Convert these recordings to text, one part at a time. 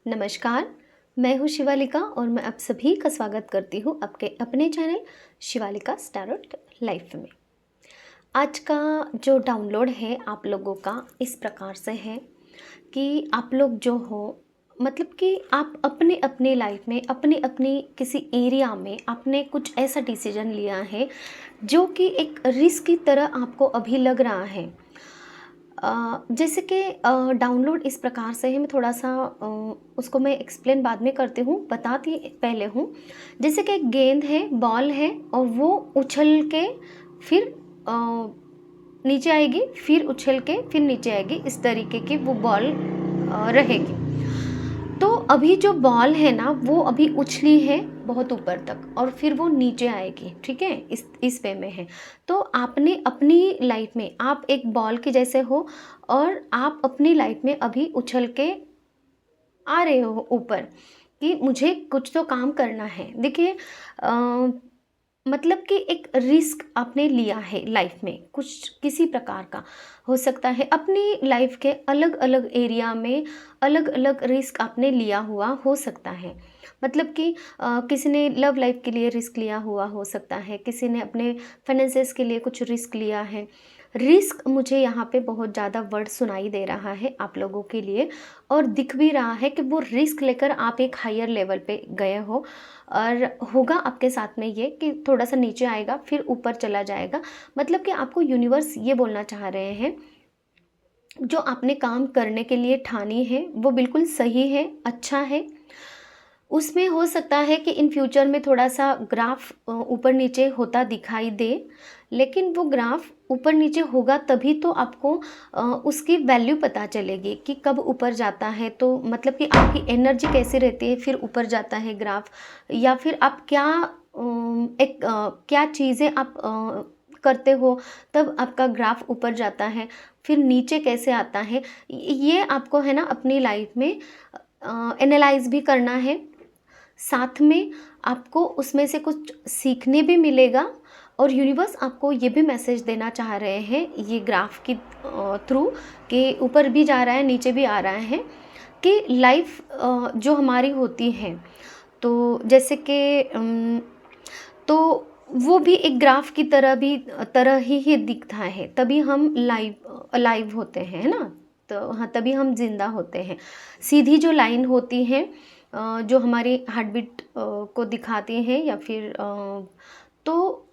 नमस्कार, मैं हूँ शिवालिका और मैं आप सभी का स्वागत करती हूँ आपके अपने चैनल शिवालिका स्टारट लाइफ में। आज का जो डाउनलोड है आप लोगों का इस प्रकार से है कि आप लोग जो हो मतलब कि आप अपने अपने लाइफ में अपने अपनी किसी एरिया में आपने कुछ ऐसा डिसीजन लिया है जो कि एक रिस्क की तरह आपको अभी लग रहा है। जैसे कि डाउनलोड इस प्रकार से है, मैं थोड़ा-सा उसको मैं एक्सप्लेन बाद में करती हूँ, बताती पहले हूँ। जैसे कि एक गेंद है, बॉल है और वो उछल के फिर नीचे आएगी, फिर उछल के फिर नीचे आएगी, इस तरीके की वो बॉल रहेगी। तो अभी जो बॉल है ना वो अभी उछली है बहुत ऊपर तक और फिर वो नीचे आएगी, ठीक है? इस वे में है। तो आपने अपनी लाइफ में आप एक बॉल के जैसे हो और आप अपनी लाइफ में अभी उछल के आ रहे हो ऊपर कि मुझे कुछ तो काम करना है। देखिए मतलब कि एक रिस्क आपने लिया है लाइफ में कुछ किसी प्रकार का हो सकता है अपनी लाइफ के अलग अलग एरिया में अलग अलग रिस्क आपने लिया हुआ हो सकता है। मतलब कि किसी ने लव लाइफ के लिए रिस्क लिया हुआ हो सकता है, किसी ने अपने फाइनेंसेस के लिए कुछ रिस्क लिया है। रिस्क मुझे यहाँ पे बहुत ज़्यादा वर्ड सुनाई दे रहा है आप लोगों के लिए और दिख भी रहा है कि वो रिस्क लेकर आप एक हायर लेवल पे गए हो और होगा आपके साथ में ये कि थोड़ा-सा नीचे आएगा फिर ऊपर चला जाएगा। मतलब कि आपको यूनिवर्स ये बोलना चाह रहे हैं, जो आपने काम करने के लिए ठानी है वो बिल्कुल सही है, अच्छा है। उसमें हो सकता है कि इन फ्यूचर में थोड़ा-सा ग्राफ ऊपर नीचे होता दिखाई दे, लेकिन वो ग्राफ ऊपर नीचे होगा तभी तो आपको उसकी वैल्यू पता चलेगी कि कब ऊपर जाता है, तो मतलब कि आपकी एनर्जी कैसी रहती है फिर ऊपर जाता है ग्राफ, या फिर आप क्या क्या चीज़ें आप करते हो तब आपका ग्राफ ऊपर जाता है, फिर नीचे कैसे आता है। ये आपको है ना अपनी लाइफ में एनालाइज़ भी करना है। साथ में आपको उसमें से कुछ सीखने भी मिलेगा और यूनिवर्स आपको ये भी मैसेज देना चाह रहे हैं ये ग्राफ की थ्रू कि ऊपर भी जा रहा है नीचे भी आ रहा है कि लाइफ जो हमारी होती है तो जैसे कि तो वो भी एक ग्राफ की तरह ही दिखता है, तभी हम लाइव होते हैं, है ना? तो हाँ, तभी हम ज़िंदा होते हैं। सीधी जो लाइन होती है जो हमारी हार्ट बीट को दिखाती हैं या फिर तो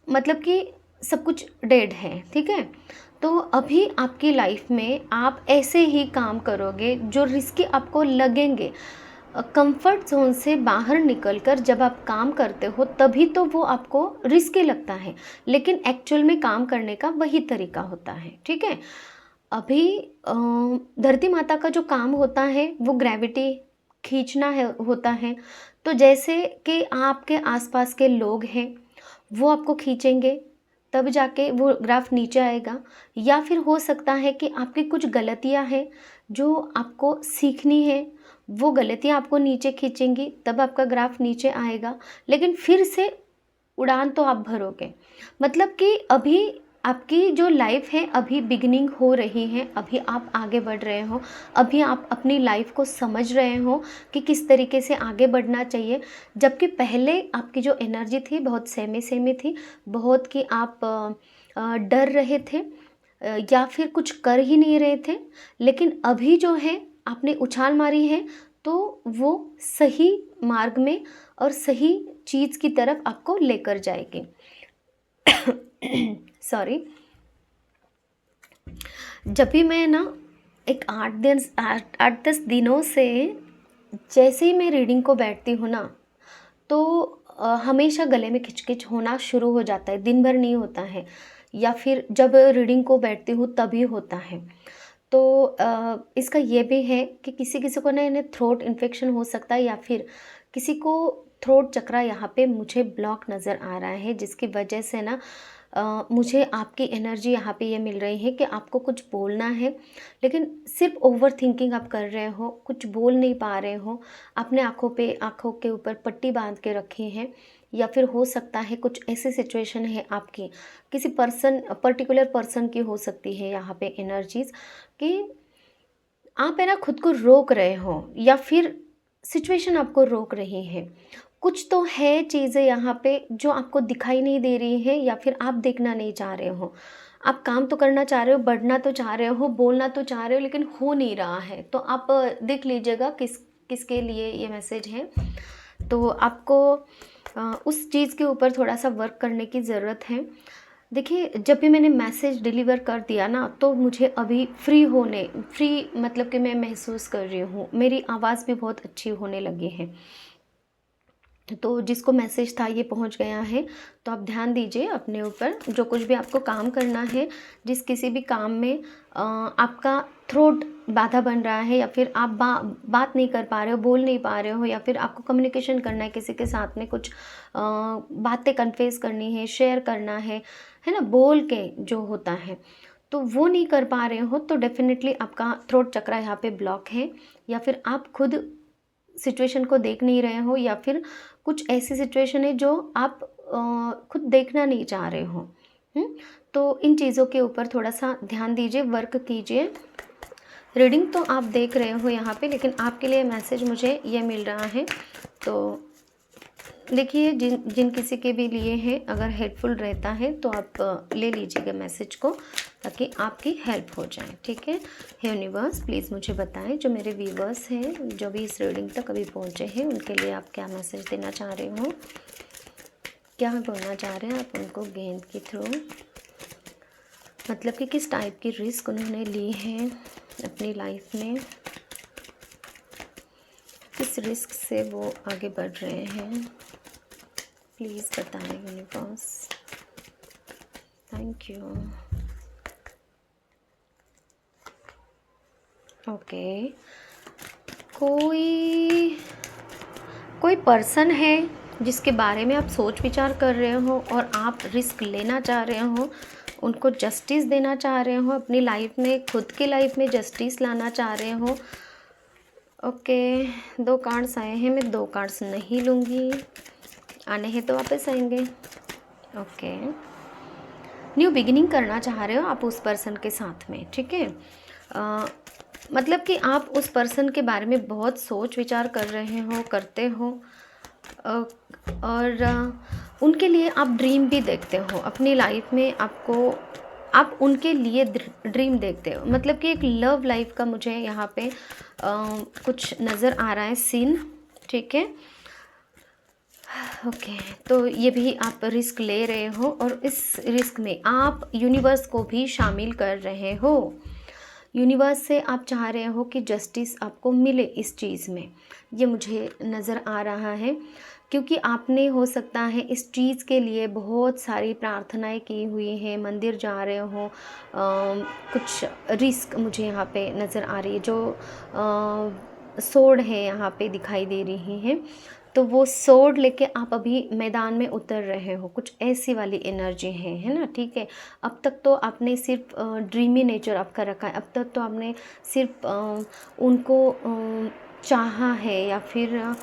मतलब कि सब कुछ डेड है, ठीक है? तो अभी आपकी लाइफ में आप ऐसे ही काम करोगे जो रिस्की आपको लगेंगे। कंफर्ट ज़ोन से बाहर निकलकर जब आप काम करते हो तभी तो वो आपको रिस्की लगता है, लेकिन एक्चुअल में काम करने का वही तरीका होता है, ठीक है? अभी धरती माता का जो काम होता है वो ग्रेविटी खींचना है होता है। तो जैसे कि आपके आसपास के लोग हैं वो आपको खींचेंगे तब जाके वो ग्राफ नीचे आएगा, या फिर हो सकता है कि आपकी कुछ गलतियां हैं जो आपको सीखनी है, वो गलतियां आपको नीचे खींचेंगी तब आपका ग्राफ नीचे आएगा, लेकिन फिर से उड़ान तो आप भरोगे। मतलब कि अभी आपकी जो लाइफ है अभी बिगिनिंग हो रही है, अभी आप आगे बढ़ रहे हो, अभी आप अपनी लाइफ को समझ रहे हो कि किस तरीके से आगे बढ़ना चाहिए। जबकि पहले आपकी जो एनर्जी थी बहुत सहमे सहमे थी, बहुत कि आप डर रहे थे या फिर कुछ कर ही नहीं रहे थे, लेकिन अभी जो है आपने उछाल मारी है तो वो सही मार्ग में और सही चीज़ की तरफ आपको लेकर जाएगी। सॉरी। जब भी मैं ना एक 8-10 दिनों से जैसे ही मैं रीडिंग को बैठती हूँ ना तो हमेशा गले में खिचखिच होना शुरू हो जाता है, दिन भर नहीं होता है या फिर जब रीडिंग को बैठती हूँ तभी होता है। तो इसका ये भी है कि किसी किसी को ना इन्हें थ्रोट इन्फेक्शन हो सकता है या फिर किसी को थ्रोट चक्रा यहाँ पे मुझे ब्लॉक नज़र आ रहा है, जिसकी वजह से ना मुझे आपकी एनर्जी यहाँ पे ये मिल रही है कि आपको कुछ बोलना है, लेकिन सिर्फ ओवर थिंकिंग आप कर रहे हो, कुछ बोल नहीं पा रहे हो, आपने आँखों के ऊपर पट्टी बांध के रखी है, या फिर हो सकता है कुछ ऐसी सिचुएशन है आपकी किसी पर्टिकुलर पर्सन की हो सकती है यहाँ पे एनर्जीज कि आप है ना खुद को रोक रहे हो या फिर सिचुएशन आपको रोक रही है। कुछ तो है चीज़ें यहाँ पे जो आपको दिखाई नहीं दे रही है या फिर आप देखना नहीं चाह रहे हो। आप काम तो करना चाह रहे हो, बढ़ना तो चाह रहे हो, बोलना तो चाह रहे हो, लेकिन हो नहीं रहा है। तो आप देख लीजिएगा किसके लिए ये मैसेज है। तो आपको उस चीज़ के ऊपर थोड़ा-सा वर्क करने की ज़रूरत है। देखिए, जब भी मैंने मैसेज डिलीवर कर दिया ना, तो मुझे अभी फ्री मतलब कि मैं महसूस कर रही हूँ। मेरी आवाज़ भी बहुत अच्छी होने लगी है। तो जिसको मैसेज था ये पहुंच गया है। तो आप ध्यान दीजिए अपने ऊपर, जो कुछ भी आपको काम करना है, जिस किसी भी काम में आपका थ्रोट बाधा बन रहा है या फिर आप बात नहीं कर पा रहे हो, बोल नहीं पा रहे हो, या फिर आपको कम्युनिकेशन करना है किसी के साथ में, कुछ बातें कन्फेस करनी है, शेयर करना है ना, बोल के जो होता है, तो वो नहीं कर पा रहे हो, तो डेफिनेटली आपका थ्रोट चक्रा यहाँ पे ब्लॉक है, या फिर आप खुद सिचुएशन को देख नहीं रहे हो, या फिर कुछ ऐसी सिचुएशन है जो आप खुद देखना नहीं चाह रहे हो। तो इन चीज़ों के ऊपर थोड़ा-सा ध्यान दीजिए, वर्क कीजिए। रीडिंग तो आप देख रहे हो यहाँ पे, लेकिन आपके लिए मैसेज मुझे ये मिल रहा है। तो देखिए, जिन जिन किसी के भी लिए है, अगर हेल्पफुल रहता है तो आप ले लीजिएगा मैसेज को, ताकि आपकी हेल्प हो जाए, ठीक है। हे यूनिवर्स, प्लीज़ मुझे बताएं, जो मेरे व्यूवर्स हैं, जो भी इस रीडिंग तक अभी पहुँचे हैं, उनके लिए आप क्या मैसेज देना चाह रहे हो, क्या बोलना चाह रहे हैं आप उनको गेंद के थ्रू। मतलब कि किस टाइप की रिस्क उन्होंने ली है अपनी लाइफ में, किस रिस्क से वो आगे बढ़ रहे हैं, प्लीज़ बताएं यूनिवर्स। Thank you. ओके, कोई पर्सन है जिसके बारे में आप सोच विचार कर रहे हो और आप रिस्क लेना चाह रहे हो, उनको जस्टिस देना चाह रहे हो अपनी लाइफ में, खुद की लाइफ में जस्टिस लाना चाह रहे हो। ओके, 2 कार्ड्स आए हैं, मैं 2 कार्ड्स नहीं लूँगी, आने हैं तो वापस आएंगे। ओके, न्यू बिगिनिंग करना चाह रहे हो आप उस पर्सन के साथ में, ठीक है। मतलब कि आप उस पर्सन के बारे में बहुत सोच विचार कर रहे हो, करते हो, और उनके लिए आप ड्रीम भी देखते हो अपनी लाइफ में। आप उनके लिए ड्रीम देखते हो, मतलब कि एक लव लाइफ का मुझे यहाँ पे कुछ नज़र आ रहा है सीन, ठीक है। ओके, तो ये भी आप रिस्क ले रहे हो, और इस रिस्क में आप यूनिवर्स को भी शामिल कर रहे हो। यूनिवर्स से आप चाह रहे हो कि जस्टिस आपको मिले इस चीज़ में, ये मुझे नज़र आ रहा है, क्योंकि आपने हो सकता है इस चीज़ के लिए बहुत सारी प्रार्थनाएं की हुई हैं, मंदिर जा रहे हो, कुछ रिस्क मुझे यहाँ पे नज़र आ रही है, जो सोड है यहाँ पे दिखाई दे रही है, तो वो सोड लेके आप अभी मैदान में उतर रहे हो, कुछ ऐसी वाली एनर्जी है ना, ठीक है। अब तक तो आपने सिर्फ ड्रीमी नेचर आपका रखा है, अब तक तो आपने सिर्फ उनको चाहा है, या फिर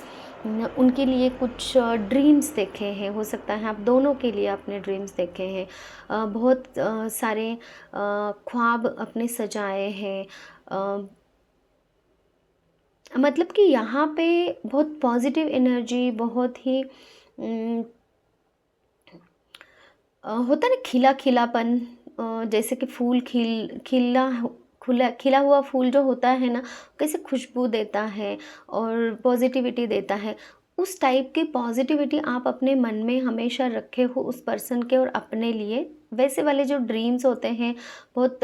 उनके लिए कुछ ड्रीम्स देखे हैं, हो सकता है आप दोनों के लिए आपने ड्रीम्स देखे हैं, बहुत सारे ख्वाब अपने सजाए हैं, मतलब कि यहाँ पे बहुत पॉजिटिव एनर्जी, बहुत ही होता है ना खिला खिलापन, जैसे कि फूल खिला हुआ फूल जो होता है ना, कैसे खुशबू देता है और पॉजिटिविटी देता है, उस टाइप की पॉजिटिविटी आप अपने मन में हमेशा रखे हो उस पर्सन के और अपने लिए। वैसे वाले जो ड्रीम्स होते हैं, बहुत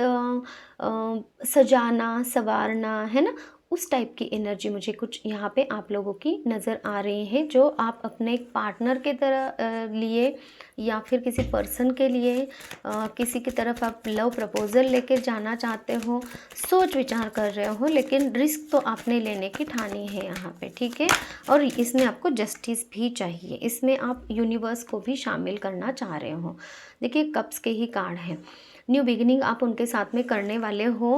सजाना संवारना, है ना, उस टाइप की एनर्जी मुझे कुछ यहाँ पे आप लोगों की नज़र आ रही है, जो आप अपने एक पार्टनर के तरह लिए, या फिर किसी पर्सन के लिए किसी की तरफ आप लव प्रपोज़ल लेके जाना चाहते हो, सोच विचार कर रहे हो, लेकिन रिस्क तो आपने लेने की ठानी है यहाँ पे, ठीक है। और इसमें आपको जस्टिस भी चाहिए, इसमें आप यूनिवर्स को भी शामिल करना चाह रहे हो। देखिए, कप्स के ही कार्ड हैं, न्यू बिगिनिंग आप उनके साथ में करने वाले हो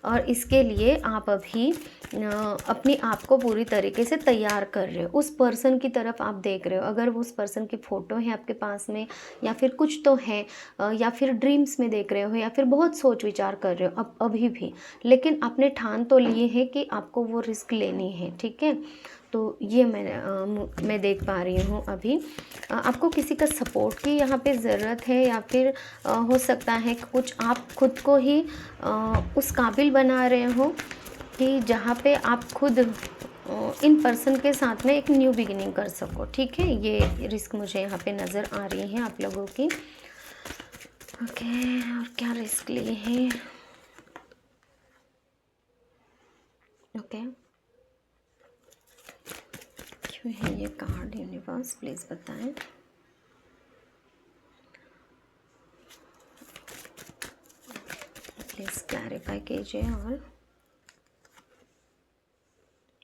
और इसके लिए आप अभी अपने आप को पूरी तरीके से तैयार कर रहे हो। उस पर्सन की तरफ आप देख रहे हो, अगर वो उस पर्सन की फ़ोटो है आपके पास में या फिर कुछ तो है, या फिर ड्रीम्स में देख रहे हो या फिर बहुत सोच विचार कर रहे हो अब अभी भी, लेकिन आपने ठान तो लिए है कि आपको वो रिस्क लेनी है, ठीक है। तो ये मैं देख पा रही हूँ अभी। आपको किसी का सपोर्ट की यहाँ पे ज़रूरत है या फिर हो सकता है कि कुछ आप खुद को ही उस काबिल बना रहे हो कि जहाँ पे आप खुद इन पर्सन के साथ में एक न्यू बिगिनिंग कर सको, ठीक है। ये रिस्क मुझे यहाँ पे नज़र आ रही है आप लोगों की। ओके, और क्या रिस्क लिए हैं? ओके, क्यों है ये कार्ड यूनिवर्स, प्लीज़ बताएं। प्लीज़ क्लैरिफाई कीजिए। और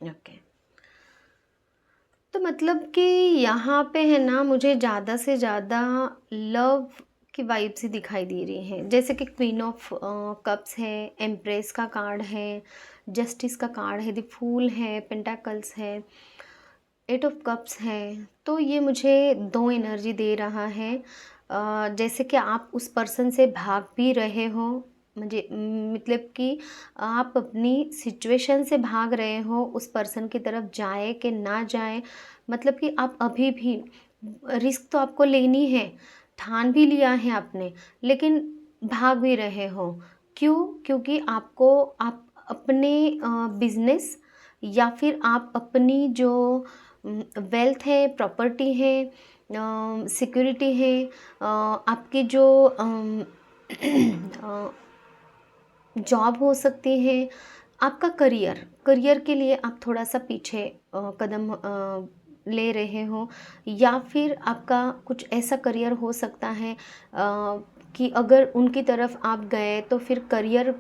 ओके, तो मतलब कि यहाँ पे है ना, मुझे ज़्यादा से ज़्यादा लव की वाइब्स ही दिखाई दे रही हैं। जैसे कि क्वीन ऑफ कप्स है, एम्प्रेस का कार्ड है, जस्टिस का कार्ड है, द फूल है, पेंटाकल्स है, एट ऑफ कप्स है। तो ये मुझे दो एनर्जी दे रहा है। जैसे कि आप उस पर्सन से भाग भी रहे हो, मुझे मतलब कि आप अपनी सिचुएशन से भाग रहे हो, उस पर्सन की तरफ जाए कि ना जाए, मतलब कि आप अभी भी रिस्क तो आपको लेनी है, ठान भी लिया है आपने, लेकिन भाग भी रहे हो। क्यों? क्योंकि आपको आप अपने बिजनेस या फिर आप अपनी जो वेल्थ है, प्रॉपर्टी है, सिक्योरिटी है, आपकी जो जॉब हो सकती है, आपका करियर करियर के लिए आप थोड़ा सा पीछे कदम ले रहे हो, या फिर आपका कुछ ऐसा करियर हो सकता है कि अगर उनकी तरफ आप गए तो फिर करियर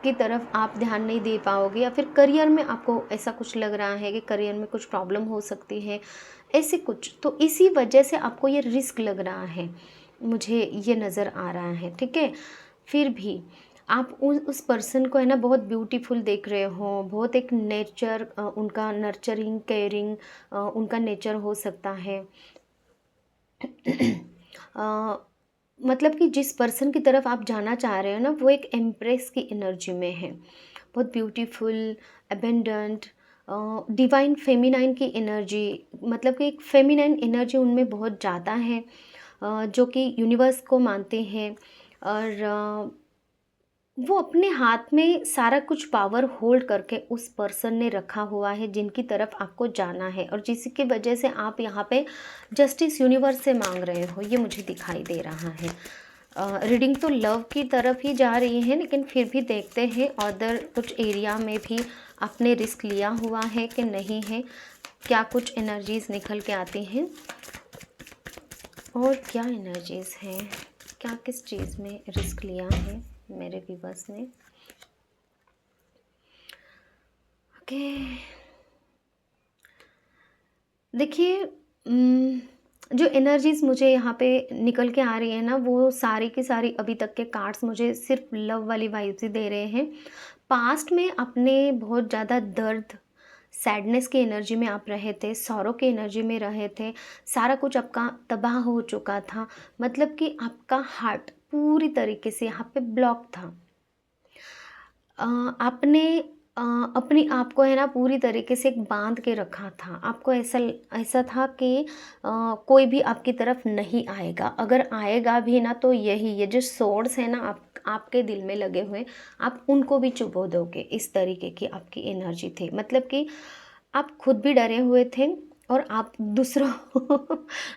की तरफ आप ध्यान नहीं दे पाओगे, या फिर करियर में आपको ऐसा कुछ लग रहा है कि करियर में कुछ प्रॉब्लम हो सकती है, ऐसे कुछ। तो इसी वजह से आपको ये रिस्क लग रहा है, मुझे ये नज़र आ रहा है, ठीक है। फिर भी आप उस पर्सन को है ना बहुत ब्यूटीफुल देख रहे हो, बहुत एक नेचर उनका नर्चरिंग केयरिंग उनका नेचर हो सकता है। अ, मतलब कि जिस पर्सन की तरफ आप जाना चाह रहे हो ना, वो एक एम्प्रेस की एनर्जी में है, बहुत ब्यूटीफुल, अबेंडेंट, डिवाइन फेमिनाइन की एनर्जी, मतलब कि एक फेमिनाइन एनर्जी उनमें बहुत ज़्यादा है, जो कि यूनिवर्स को मानते हैं। और वो अपने हाथ में सारा कुछ पावर होल्ड करके उस पर्सन ने रखा हुआ है जिनकी तरफ आपको जाना है, और जिसकी वजह से आप यहाँ पे जस्टिस यूनिवर्स से मांग रहे हो, ये मुझे दिखाई दे रहा है। रीडिंग तो लव की तरफ ही जा रही है, लेकिन फिर भी देखते हैं अदर कुछ एरिया में भी आपने रिस्क लिया हुआ है कि नहीं है, क्या कुछ एनर्जीज निकल के आती हैं और क्या एनर्जीज हैं, क्या किस चीज़ में रिस्क लिया है मेरे व्यूवर्स ने। ओके, देखिए जो एनर्जीज़ मुझे यहाँ पे निकल के आ रही है ना, वो सारी की सारी अभी तक के कार्ड्स मुझे सिर्फ लव वाली वाइब्स ही दे रहे हैं। पास्ट में अपने बहुत ज़्यादा दर्द, सैडनेस की एनर्जी में आप रहे थे, सॉरो की एनर्जी में रहे थे, सारा कुछ आपका तबाह हो चुका था, मतलब कि आपका हार्ट पूरी तरीके से यहाँ पे ब्लॉक था। अ, आपने अपने आप को है ना पूरी तरीके से एक बांध के रखा था। आपको ऐसा ऐसा था कि कोई भी आपकी तरफ नहीं आएगा, अगर आएगा भी ना तो यही ये जो सोर्स है ना आपके दिल में लगे हुए, आप उनको भी चुबो दोगे, इस तरीके की आपकी एनर्जी थी। मतलब कि आप खुद भी डरे हुए थे और आप दूसरों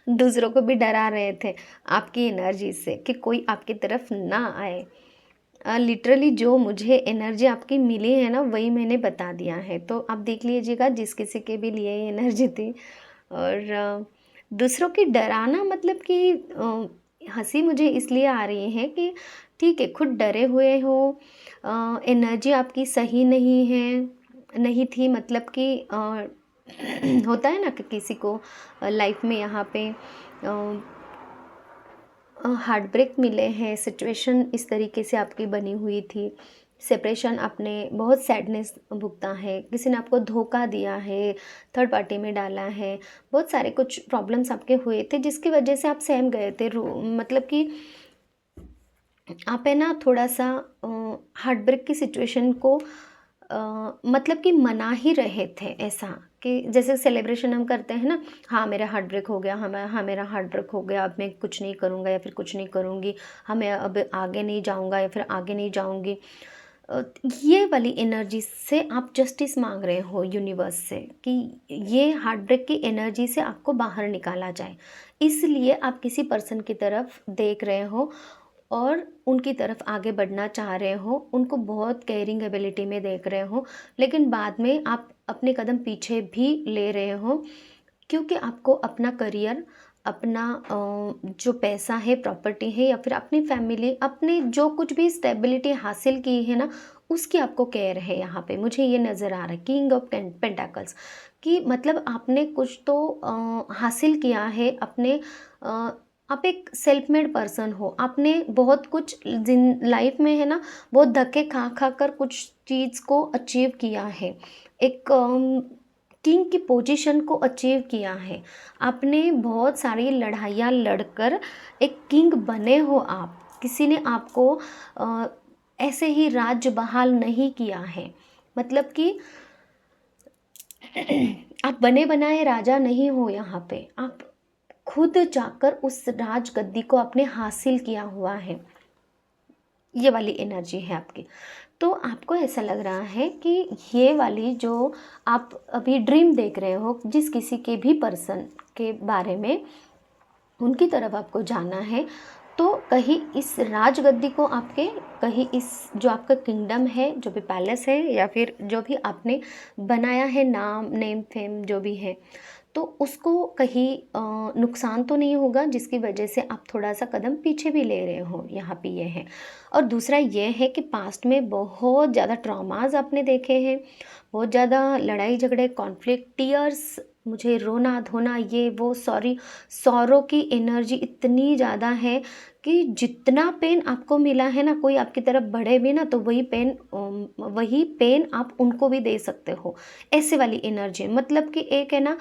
दूसरों को भी डरा रहे थे आपकी एनर्जी से कि कोई आपकी तरफ ना आए। लिटरली जो मुझे एनर्जी आपकी मिली है ना, वही मैंने बता दिया है, तो आप देख लीजिएगा जिस किसी के भी लिए ये एनर्जी थी। और दूसरों की डराना, मतलब कि हंसी मुझे इसलिए आ रही है कि ठीक है, खुद डरे हुए हो, एनर्जी आपकी सही नहीं है, नहीं थी, मतलब कि होता है ना कि किसी को लाइफ में यहाँ पे हार्ट ब्रेक मिले हैं, सिचुएशन इस तरीके से आपकी बनी हुई थी, सेपरेशन, आपने बहुत सैडनेस भुगता है, किसी ने आपको धोखा दिया है, थर्ड पार्टी में डाला है, बहुत सारे कुछ प्रॉब्लम्स आपके हुए थे जिसकी वजह से आप सहम गए थे। मतलब कि आप है ना थोड़ा सा हार्ट ब्रेक की सिचुएशन को मतलब कि मना ही रहे थे, ऐसा कि जैसे सेलिब्रेशन हम करते हैं ना, हाँ मेरा हार्ट ब्रेक हो गया, हाँ मेरा हार्ट ब्रेक हो गया, अब मैं कुछ नहीं करूँगा या फिर कुछ नहीं करूँगी, हाँ मैं अब आगे नहीं जाऊँगा या फिर आगे नहीं जाऊँगी। अ, ये वाली एनर्जी से आप जस्टिस मांग रहे हो यूनिवर्स से कि ये हार्ट ब्रेक की एनर्जी से आपको बाहर निकाला जाए, इसलिए आप किसी पर्सन की तरफ देख रहे हो और उनकी तरफ आगे बढ़ना चाह रहे हो, उनको बहुत केयरिंग एबिलिटी में देख रहे हो, लेकिन बाद में आप अपने कदम पीछे भी ले रहे हो क्योंकि आपको अपना करियर, अपना जो पैसा है, प्रॉपर्टी है या फिर अपनी फैमिली, अपने जो कुछ भी स्टेबिलिटी हासिल की है ना, उसकी आपको केयर है। यहाँ पे मुझे ये नज़र आ रहा है किंग ऑफ पेंटाकल्स कि मतलब आपने कुछ तो हासिल किया है अपने आप एक सेल्फ मेड पर्सन हो, आपने बहुत कुछ जिन लाइफ में है ना, बहुत धक्के खा खा कर कुछ चीज़ को अचीव किया है, एक किंग की पोजीशन को अचीव किया है, आपने बहुत सारी लड़ाइयाँ लड़कर एक किंग बने हो आप, किसी ने आपको अ, ऐसे ही राज्य बहाल नहीं किया है, मतलब कि आप बने बनाए राजा नहीं हो, यहाँ पे आप खुद जाकर उस राज गद्दी को आपने हासिल किया हुआ है, ये वाली एनर्जी है आपकी। तो आपको ऐसा लग रहा है कि ये वाली जो आप अभी ड्रीम देख रहे हो जिस किसी के भी पर्सन के बारे में, उनकी तरफ आपको जाना है, तो कहीं इस राजगद्दी को आपके, कहीं इस जो आपका किंगडम है, जो भी पैलेस है या फिर जो भी आपने बनाया है, नाम नेम फेम जो भी है, तो उसको कहीं नुकसान तो नहीं होगा जिसकी वजह से आप थोड़ा सा कदम पीछे भी ले रहे हो, यहाँ पे ये है। और दूसरा ये है कि पास्ट में बहुत ज़्यादा ट्रॉमास आपने देखे हैं, बहुत ज़्यादा लड़ाई झगड़े, कॉन्फ्लिक्ट, टीयर्स, मुझे रोना धोना, ये वो, सॉरी, सॉरो की एनर्जी इतनी ज़्यादा है कि जितना पेन आपको मिला है ना, कोई आपकी तरफ बढ़े भी ना तो वही पेन आप उनको भी दे सकते हो, ऐसे वाली एनर्जी। मतलब कि एक है ना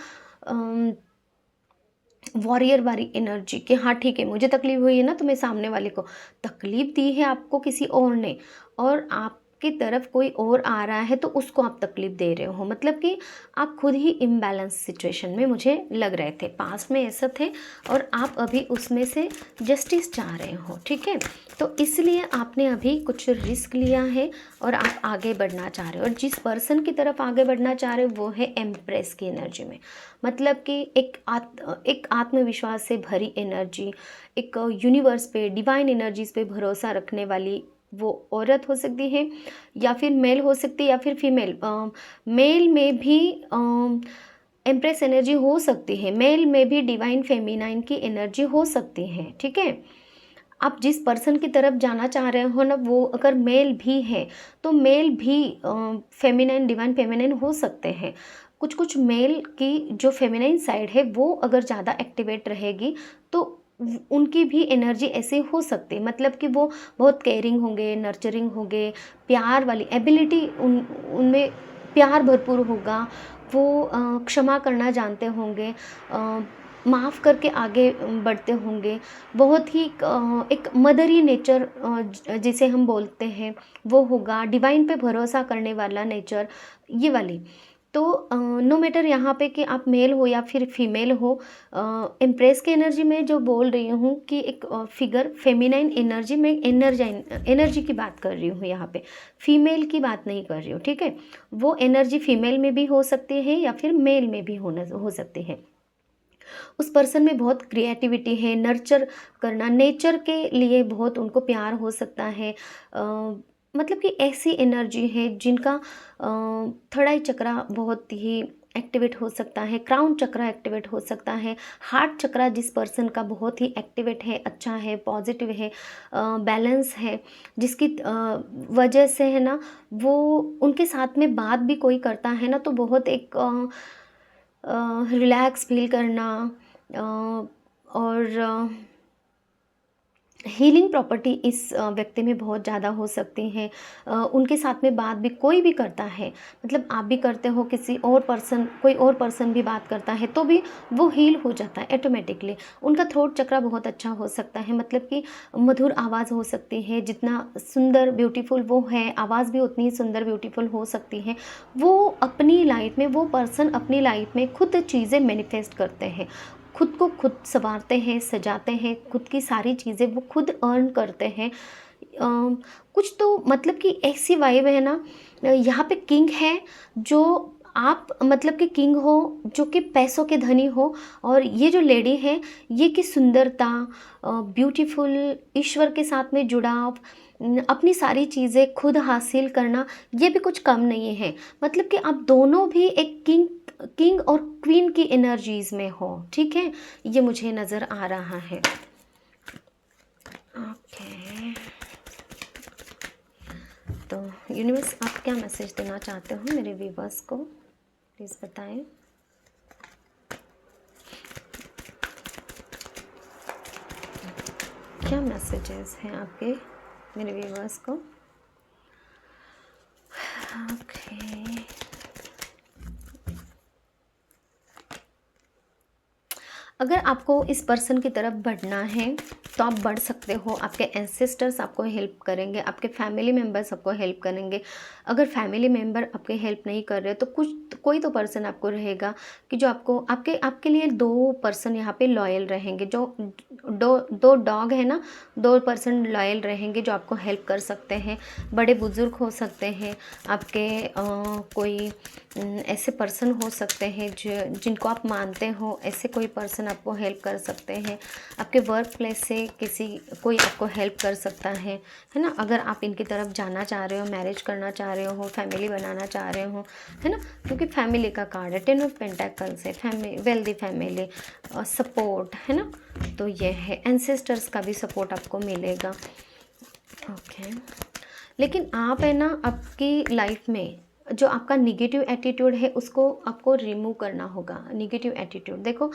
वॉरियर वाली एनर्जी कि हाँ ठीक है, मुझे तकलीफ हुई है ना, तो मैं सामने वाले को, तकलीफ दी है आपको किसी और ने और आपकी तरफ कोई और आ रहा है तो उसको आप तकलीफ दे रहे हो, मतलब कि आप खुद ही इम्बैलेंस सिचुएशन में मुझे लग रहे थे, पास्ट में ऐसा थे और आप अभी उसमें से जस्टिस चाह रहे हो, ठीक है। तो इसलिए आपने अभी कुछ रिस्क लिया है और आप आगे बढ़ना चाह रहे हो, और जिस पर्सन की तरफ आगे बढ़ना चाह रहे हो वो है एम्प्रेस की एनर्जी में, मतलब कि एक आत्मविश्वास से भरी एनर्जी, एक यूनिवर्स पे, डिवाइन एनर्जीज पे भरोसा रखने वाली वो औरत हो सकती है या फिर मेल हो सकती है या फिर फीमेल, मेल में भी एम्प्रेस एनर्जी हो सकती है, मेल में भी डिवाइन फेमिनाइन की एनर्जी हो सकती है, ठीक है। आप जिस पर्सन की तरफ जाना चाह रहे हो ना, वो अगर मेल भी है तो मेल भी फेमिनाइन, डिवाइन फेमिनाइन हो सकते हैं। कुछ कुछ मेल की जो फेमिनाइन साइड है वो अगर ज़्यादा एक्टिवेट रहेगी तो उनकी भी एनर्जी ऐसे हो सकती है, मतलब कि वो बहुत केयरिंग होंगे, नर्चरिंग होंगे, प्यार वाली एबिलिटी उनमें प्यार भरपूर होगा, वो क्षमा करना जानते होंगे, माफ़ करके आगे बढ़ते होंगे, बहुत ही एक मदरी नेचर जिसे हम बोलते हैं वो होगा, डिवाइन पे भरोसा करने वाला नेचर, ये वाली। तो नो मैटर यहाँ पे कि आप मेल हो या फिर फीमेल हो, इम्प्रेस की एनर्जी में जो बोल रही हूँ कि एक फिगर फेमिनाइन एनर्जी में, एनर्जी की बात कर रही हूँ यहाँ पे, फीमेल की बात नहीं कर रही हूँ, ठीक है। वो एनर्जी फीमेल में भी हो सकती है या फिर मेल में भी हो सकती है। उस पर्सन में बहुत क्रिएटिविटी है, नर्चर करना, नेचर के लिए बहुत उनको प्यार हो सकता है, मतलब कि ऐसी एनर्जी है जिनका थर्ड आई चक्रा बहुत ही एक्टिवेट हो सकता है, क्राउन चक्रा एक्टिवेट हो सकता है, हार्ट चक्रा जिस पर्सन का बहुत ही एक्टिवेट है, अच्छा है, पॉजिटिव है, बैलेंस है, जिसकी वजह से है ना, वो उनके साथ में बात भी कोई करता है ना तो बहुत एक रिलैक्स फील करना, और हीलिंग प्रॉपर्टी इस व्यक्ति में बहुत ज़्यादा हो सकती हैं। उनके साथ में बात भी कोई भी करता है, मतलब आप भी करते हो, किसी और पर्सन, कोई और पर्सन भी बात करता है तो भी वो हील हो जाता है ऑटोमेटिकली। उनका थ्रोट चक्रा बहुत अच्छा हो सकता है, मतलब कि मधुर आवाज़ हो सकती है, जितना सुंदर ब्यूटीफुल वो है, आवाज़ भी उतनी ही सुंदर ब्यूटीफुल हो सकती है। वो अपनी लाइफ में, वो पर्सन अपनी लाइफ में खुद चीज़ें मैनिफेस्ट करते हैं, खुद को खुद सँवारते हैं, सजाते हैं, खुद की सारी चीज़ें वो खुद अर्न करते हैं। कुछ तो मतलब कि ऐसी वाइब है ना, यहाँ पे किंग है, जो आप मतलब कि किंग हो, जो कि पैसों के धनी हो, और ये जो लेडी है ये कि सुंदरता, ब्यूटीफुल, ईश्वर के साथ में जुड़ाव, अपनी सारी चीज़ें खुद हासिल करना, ये भी कुछ कम नहीं है। मतलब कि आप दोनों भी एक किंग किंग और क्वीन की एनर्जीज में हो, ठीक है, ये मुझे नज़र आ रहा है। ओके, तो यूनिवर्स आप क्या मैसेज देना चाहते हो मेरे व्यूवर्स को, प्लीज़ बताएं। क्या मैसेजेस हैं आपके मेरे व्यूवर्स को? ओके, अगर आपको इस पर्सन की तरफ बढ़ना है तो आप बढ़ सकते हो। आपके एंसेस्टर्स आपको हेल्प करेंगे, आपके फैमिली मेम्बर्स आपको हेल्प करेंगे। अगर फैमिली मेम्बर आपके हेल्प नहीं कर रहे तो कोई तो पर्सन आपको रहेगा कि जो आपको आपके लिए दो पर्सन यहाँ पे लॉयल रहेंगे। जो दो डॉग है ना, दो पर्सन लॉयल रहेंगे जो आपको हेल्प कर सकते हैं। बड़े बुजुर्ग हो सकते हैं आपके, कोई ऐसे पर्सन हो सकते हैं जिनको आप मानते हो, ऐसे कोई पर्सन आपको हेल्प कर सकते हैं। आपके वर्क प्लेस से कोई आपको हेल्प कर सकता है ना। अगर आप इनकी तरफ जाना चाह रहे हो, मैरिज करना चाह रहे हो, फैमिली बनाना चाह रहे हो, है ना, क्योंकि फैमिली का कार्ड है, 10 ऑफ पेंटाकल्स है, फैमिली, वेल्दी फैमिली, सपोर्ट, है ना, तो ये है। एंसेस्टर्स का भी सपोर्ट आपको मिलेगा। ओके, लेकिन आप है ना, आपकी लाइफ में जो आपका निगेटिव एटीट्यूड है उसको आपको रिमूव करना होगा। निगेटिव एटीट्यूड, देखो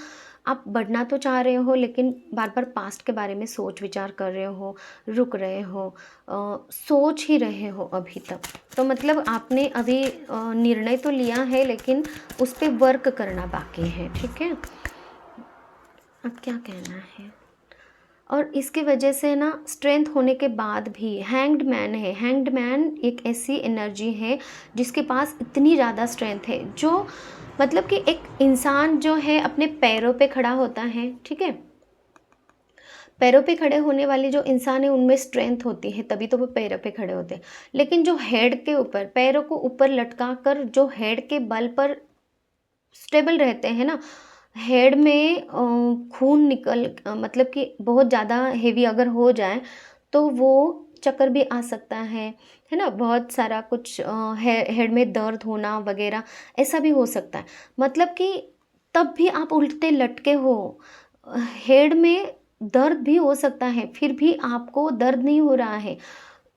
आप बढ़ना तो चाह रहे हो लेकिन बार बार पास्ट के बारे में सोच विचार कर रहे हो, रुक रहे हो, सोच ही रहे हो अभी तक। तो मतलब आपने अभी निर्णय तो लिया है लेकिन उस पर वर्क करना बाकी है, ठीक है। अब क्या कहना है, और इसकी वजह से ना स्ट्रेंथ होने के बाद भी हैंग्ड मैन है। हैंग्ड मैन एक ऐसी एनर्जी है जिसके पास इतनी ज़्यादा स्ट्रेंथ है, जो मतलब कि एक इंसान जो है अपने पैरों पे खड़ा होता है, ठीक है, पैरों पे खड़े होने वाले जो इंसान है उनमें स्ट्रेंथ होती है, तभी तो वो पैरों पे खड़े होते हैं। लेकिन जो हेड के ऊपर, पैरों को ऊपर लटका कर जो हेड के बल पर स्टेबल रहते हैं ना, हेड में खून निकल मतलब कि बहुत ज़्यादा हेवी अगर हो जाए तो वो चक्कर भी आ सकता है ना, बहुत सारा कुछ हेड में दर्द होना वगैरह ऐसा भी हो सकता है। मतलब कि तब भी आप उल्टे लटके हो, हेड में दर्द भी हो सकता है, फिर भी आपको दर्द नहीं हो रहा है।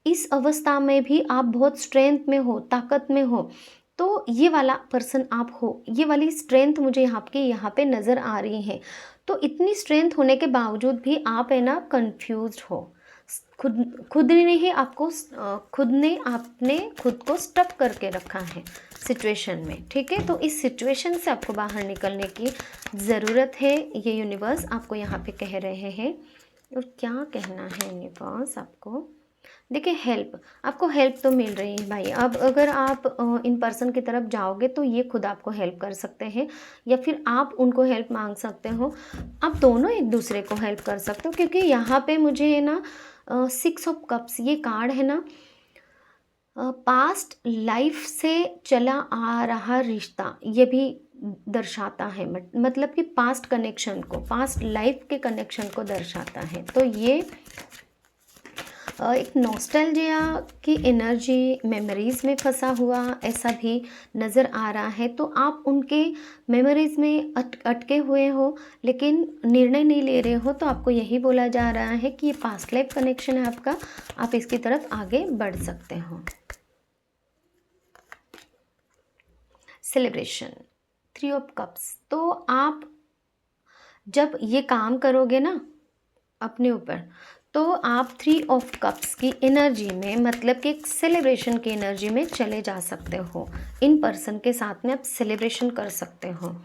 इस अवस्था में भी आप बहुत स्ट्रेंथ में हो, ताकत में हो। तो ये वाला पर्सन आप हो, ये वाली स्ट्रेंथ मुझे यहाँ पे नज़र आ रही है। तो इतनी स्ट्रेंथ होने के बावजूद भी आप है ना कंफ्यूज्ड हो। खुद ने ही आपको आपने खुद को स्टक करके रखा है सिचुएशन में, ठीक है। तो इस सिचुएशन से आपको बाहर निकलने की ज़रूरत है, ये यूनिवर्स आपको यहाँ पे कह रहे हैं। और क्या कहना है यूनिवर्स आपको, देखिए हेल्प, आपको हेल्प तो मिल रही है भाई। अब अगर आप इन पर्सन की तरफ जाओगे तो ये खुद आपको हेल्प कर सकते हैं, या फिर आप उनको हेल्प मांग सकते हो। आप दोनों एक दूसरे को हेल्प कर सकते हो, क्योंकि यहाँ पे मुझे है ना 6 ऑफ कप्स ये कार्ड है ना, पास्ट लाइफ से चला आ रहा रिश्ता ये भी दर्शाता है। मतलब कि पास्ट कनेक्शन को, पास्ट लाइफ के कनेक्शन को दर्शाता है। तो ये एक नॉस्टैल्जिया की एनर्जी, मेमोरीज़ में फंसा हुआ ऐसा भी नज़र आ रहा है। तो आप उनके मेमोरीज़ में अटके हुए हो लेकिन निर्णय नहीं ले रहे हो। तो आपको यही बोला जा रहा है कि ये पास्ट लाइफ कनेक्शन है आपका, आप इसकी तरफ आगे बढ़ सकते हो। सेलिब्रेशन, 3 ऑफ कप्स, तो आप जब ये काम करोगे ना अपने ऊपर, तो आप 3 ऑफ कप्स की एनर्जी में, मतलब कि एक सेलिब्रेशन की एनर्जी में चले जा सकते हो। इन पर्सन के साथ में आप सेलिब्रेशन कर सकते हो,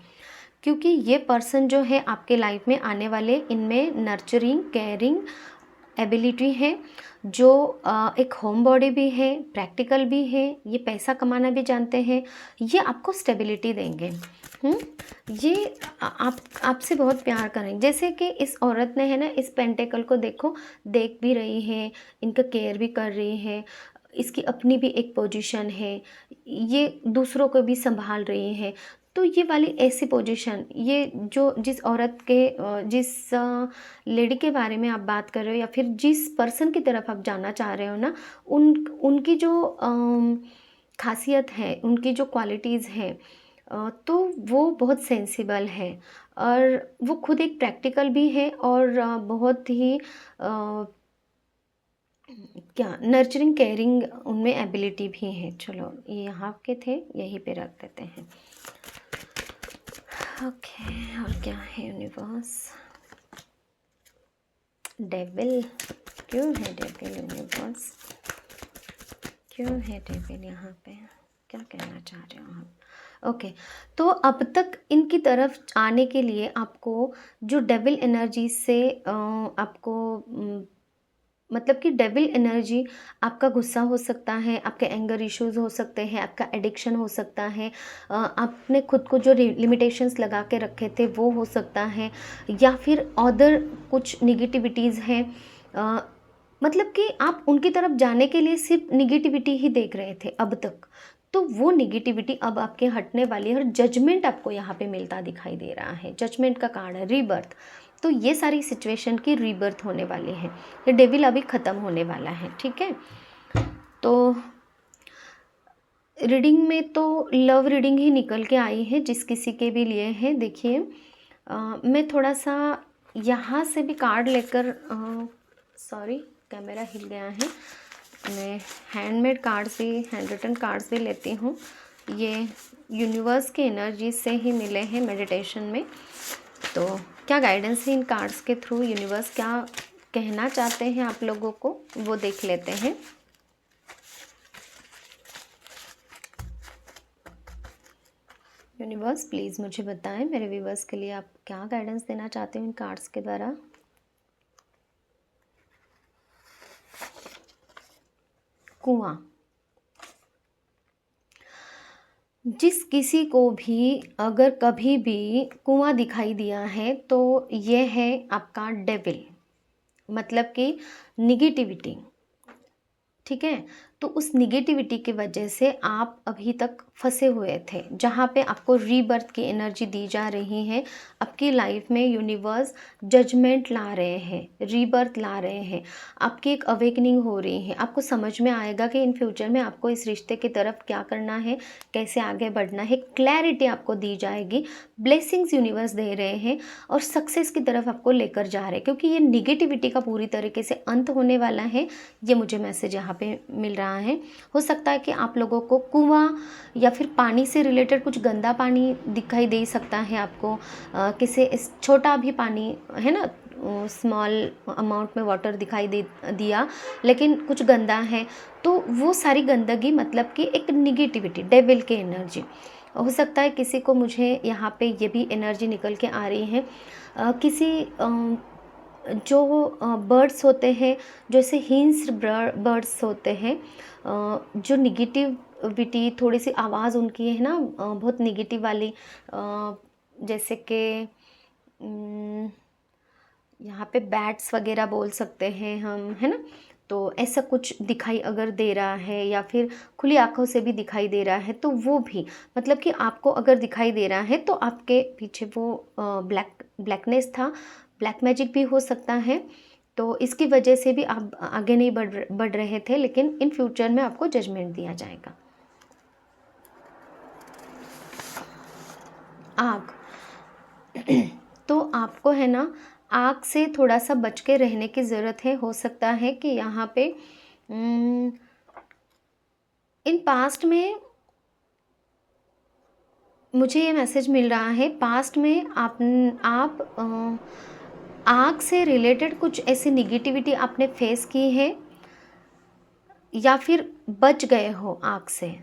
क्योंकि ये पर्सन जो है आपके लाइफ में आने वाले, इनमें नर्चरिंग, केयरिंग एबिलिटी है, जो एक होम बॉडी भी है, प्रैक्टिकल भी है, ये पैसा कमाना भी जानते हैं, ये आपको स्टेबिलिटी देंगे। ये आप आपसे बहुत प्यार करेंगे। जैसे कि इस औरत ने है ना, इस पेंटेकल को देखो, देख भी रही है, इनका केयर भी कर रही है, इसकी अपनी भी एक पोजीशन है, ये दूसरों को भी संभाल रही है। तो ये वाली ऐसी पोजीशन, ये जो जिस औरत के जिस लेडी के बारे में आप बात कर रहे हो, या फिर जिस पर्सन की तरफ आप जाना चाह रहे हो ना, उनकी जो खासियत है, उनकी जो क्वालिटीज़ हैं, तो वो बहुत सेंसिबल है, और वो खुद एक प्रैक्टिकल भी है, और बहुत ही क्या नर्चरिंग, केयरिंग उनमें एबिलिटी भी है। चलो, ये यहाँ के थे, यहीं पे रख देते हैं। ओके, और क्या है यूनिवर्स? डेविल, क्यों है डेविल यूनिवर्स? क्यों है डेविल यहाँ पे? क्या कहना चाह रहे हो आप? ओके, तो अब तक इनकी तरफ आने के लिए आपको जो डेविल एनर्जी से आपको मतलब कि डेविल एनर्जी, आपका गुस्सा हो सकता है, आपके एंगर इश्यूज़ हो सकते हैं, आपका एडिक्शन हो सकता है, आपने खुद को जो लिमिटेशंस लगा के रखे थे वो हो सकता है, या फिर अदर कुछ निगेटिविटीज़ हैं। मतलब कि आप उनकी तरफ जाने के लिए सिर्फ निगेटिविटी ही देख रहे थे अब तक, तो वो निगेटिविटी अब आपके हटने वाली है, और जजमेंट आपको यहाँ पे मिलता दिखाई दे रहा है। जजमेंट का कार्ड है, रीबर्थ। तो ये सारी सिचुएशन की रीबर्थ होने वाली है, ये डेविल अभी ख़त्म होने वाला है, ठीक है। तो रीडिंग में तो लव रीडिंग ही निकल के आई है, जिस किसी के भी लिए है। देखिए, मैं थोड़ा सा यहाँ से भी कार्ड लेकर, सॉरी कैमरा हिल गया है, मैं हैंडमेड कार्ड्स भी, हैंड रिटन कार्ड्स भी लेती हूँ। ये यूनिवर्स की एनर्जी से ही मिले हैं मेडिटेशन में। तो क्या गाइडेंस है इन कार्ड्स के थ्रू, यूनिवर्स क्या कहना चाहते हैं आप लोगों को, वो देख लेते हैं। यूनिवर्स प्लीज़ मुझे बताएं, मेरे व्यूवर्स के लिए आप क्या गाइडेंस देना चाहते हो इन कार्ड्स के द्वारा। कुआं, जिस किसी को भी अगर कभी भी कुआं दिखाई दिया है, तो ये है आपका डेविल, मतलब कि निगेटिविटी, ठीक है। तो उस निगेटिविटी की वजह से आप अभी तक फंसे हुए थे, जहाँ पे आपको रीबर्थ की एनर्जी दी जा रही है। आपकी लाइफ में यूनिवर्स जजमेंट ला रहे हैं, रीबर्थ ला रहे हैं, आपकी एक अवेकनिंग हो रही है। आपको समझ में आएगा कि इन फ्यूचर में आपको इस रिश्ते की तरफ क्या करना है, कैसे आगे बढ़ना है, क्लैरिटी आपको दी जाएगी। ब्लेसिंग्स यूनिवर्स दे रहे हैं, और सक्सेस की तरफ आपको लेकर जा रहे हैं, क्योंकि ये निगेटिविटी का पूरी तरीके से अंत होने वाला है। ये मुझे मैसेज यहाँ पे मिल रहा है। हो सकता है कि आप लोगों को कुआं या फिर पानी से रिलेटेड कुछ गंदा पानी दिखाई दे सकता है आपको, किसी इस छोटा भी पानी है ना, स्मॉल अमाउंट में वाटर दिखाई दे दिया, लेकिन कुछ गंदा है, तो वो सारी गंदगी मतलब कि एक निगेटिविटी, डेविल की एनर्जी हो सकता है। किसी को, मुझे यहाँ पे ये भी एनर्जी निकल के आ रही है, किसी जो बर्ड्स होते हैं, जैसे हिंस्ड बर्ड्स होते हैं, जो निगेटिविटी, थोड़ी सी आवाज़ उनकी है ना, बहुत निगेटिव वाली, जैसे कि यहाँ पे बैट्स वगैरह बोल सकते हैं हम, है ना। तो ऐसा कुछ दिखाई अगर दे रहा है, या फिर खुली आंखों से भी दिखाई दे रहा है, तो वो भी मतलब कि आपको अगर दिखाई दे रहा है, तो आपके पीछे वो ब्लैकनेस था, ब्लैक मैजिक भी हो सकता है। तो इसकी वजह से भी आप आगे नहीं बढ़ रहे थे, लेकिन इन फ्यूचर में आपको जजमेंट दिया जाएगा। आग, तो आपको है ना, आग से थोड़ा सा बच के रहने की ज़रूरत है। हो सकता है कि यहाँ पे इन पास्ट में, मुझे ये मैसेज मिल रहा है, पास्ट में आप आग से रिलेटेड कुछ ऐसी निगेटिविटी आपने फेस की है या फिर बच गए हो आग से,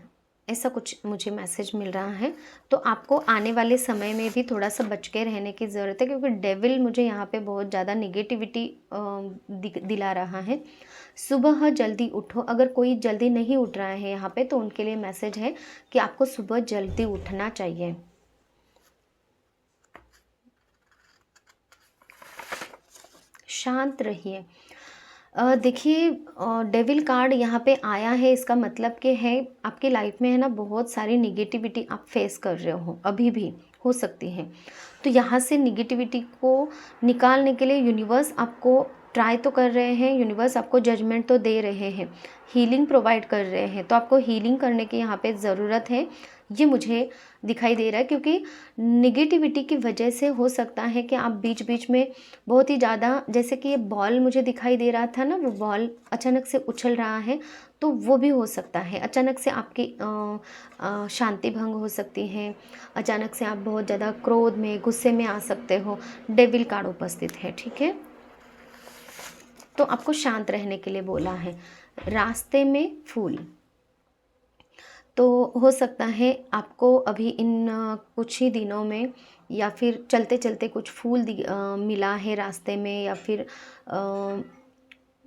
ऐसा कुछ मुझे मैसेज मिल रहा है। तो आपको आने वाले समय में भी थोड़ा सा बच के रहने की ज़रूरत है, क्योंकि डेविल मुझे यहाँ पे बहुत ज़्यादा निगेटिविटी दिला रहा है। सुबह जल्दी उठो, अगर कोई जल्दी नहीं उठ रहा है यहाँ पे तो उनके लिए मैसेज है कि आपको सुबह जल्दी उठना चाहिए। शांत रहिए। देखिए, डेविल कार्ड यहाँ पे आया है, इसका मतलब कि है आपकी लाइफ में है ना बहुत सारी निगेटिविटी आप फेस कर रहे हो, अभी भी हो सकती है। तो यहाँ से निगेटिविटी को निकालने के लिए यूनिवर्स आपको ट्राई तो कर रहे हैं, यूनिवर्स आपको जजमेंट तो दे रहे हैं, हीलिंग प्रोवाइड कर रहे हैं। तो आपको हीलिंग करने की यहाँ पे ज़रूरत है, ये मुझे दिखाई दे रहा है। क्योंकि निगेटिविटी की वजह से हो सकता है कि आप बीच बीच में बहुत ही ज़्यादा, जैसे कि ये बॉल मुझे दिखाई दे रहा था ना, वो बॉल अचानक से उछल रहा है, तो वो भी हो सकता है। अचानक से आपकी शांति भंग हो सकती है, अचानक से आप बहुत ज़्यादा क्रोध में, गुस्से में आ सकते हो। डेविल कार्ड उपस्थित है, ठीक है। तो आपको शांत रहने के लिए बोला है। रास्ते में फूल, तो हो सकता है आपको अभी इन कुछ ही दिनों में या फिर चलते चलते कुछ फूल मिला है रास्ते में, या फिर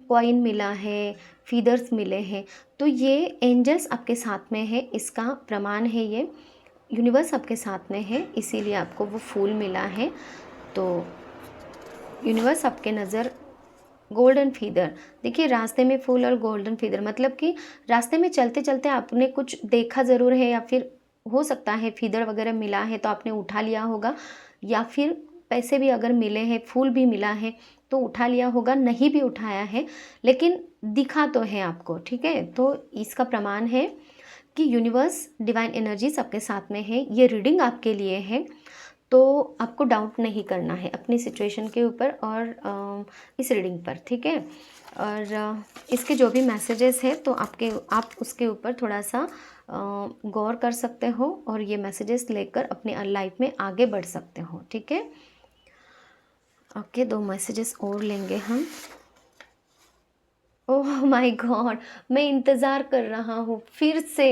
कॉइन मिला है, फीदर्स मिले हैं। तो ये एंजल्स आपके साथ में है, इसका प्रमाण है ये। यूनिवर्स आपके साथ में है, इसीलिए आपको वो फूल मिला है। तो यूनिवर्स आपके नज़र गोल्डन फीदर, देखिए रास्ते में फूल और गोल्डन फीदर मतलब कि रास्ते में चलते चलते आपने कुछ देखा ज़रूर है, या फिर हो सकता है फीदर वगैरह मिला है तो आपने उठा लिया होगा, या फिर पैसे भी अगर मिले हैं, फूल भी मिला है तो उठा लिया होगा, नहीं भी उठाया है लेकिन दिखा तो है आपको, ठीक है। तो इसका प्रमाण है कि यूनिवर्स, डिवाइन एनर्जीज आपके साथ में है। ये रीडिंग आपके लिए है, तो आपको डाउट नहीं करना है अपनी सिचुएशन के ऊपर और इस रीडिंग पर, ठीक है। और इसके जो भी मैसेजेस हैं तो आप उसके ऊपर थोड़ा सा गौर कर सकते हो और ये मैसेजेस लेकर अपने लाइफ में आगे बढ़ सकते हो, ठीक है। ओके, 2 मैसेजेस और लेंगे हम। ओह माय गॉड, मैं इंतज़ार कर रहा हूँ फिर से,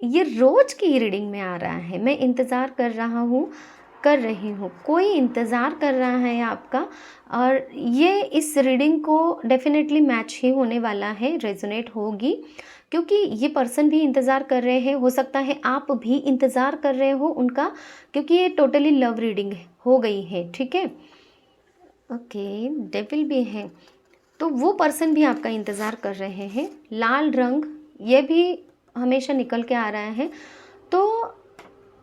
ये रोज़ की रीडिंग में आ रहा है। मैं इंतज़ार कर रहा हूँ, कर रही हूँ, कोई इंतज़ार कर रहा है आपका, और ये इस रीडिंग को डेफिनेटली मैच ही होने वाला है, रेजोनेट होगी, क्योंकि ये पर्सन भी इंतज़ार कर रहे हैं। हो सकता है आप भी इंतज़ार कर रहे हो उनका, क्योंकि ये टोटली लव रीडिंग हो गई है, ठीक है। ओके, डेविल भी है, तो वो पर्सन भी आपका इंतज़ार कर रहे हैं। लाल रंग, ये भी हमेशा निकल के आ रहा है। तो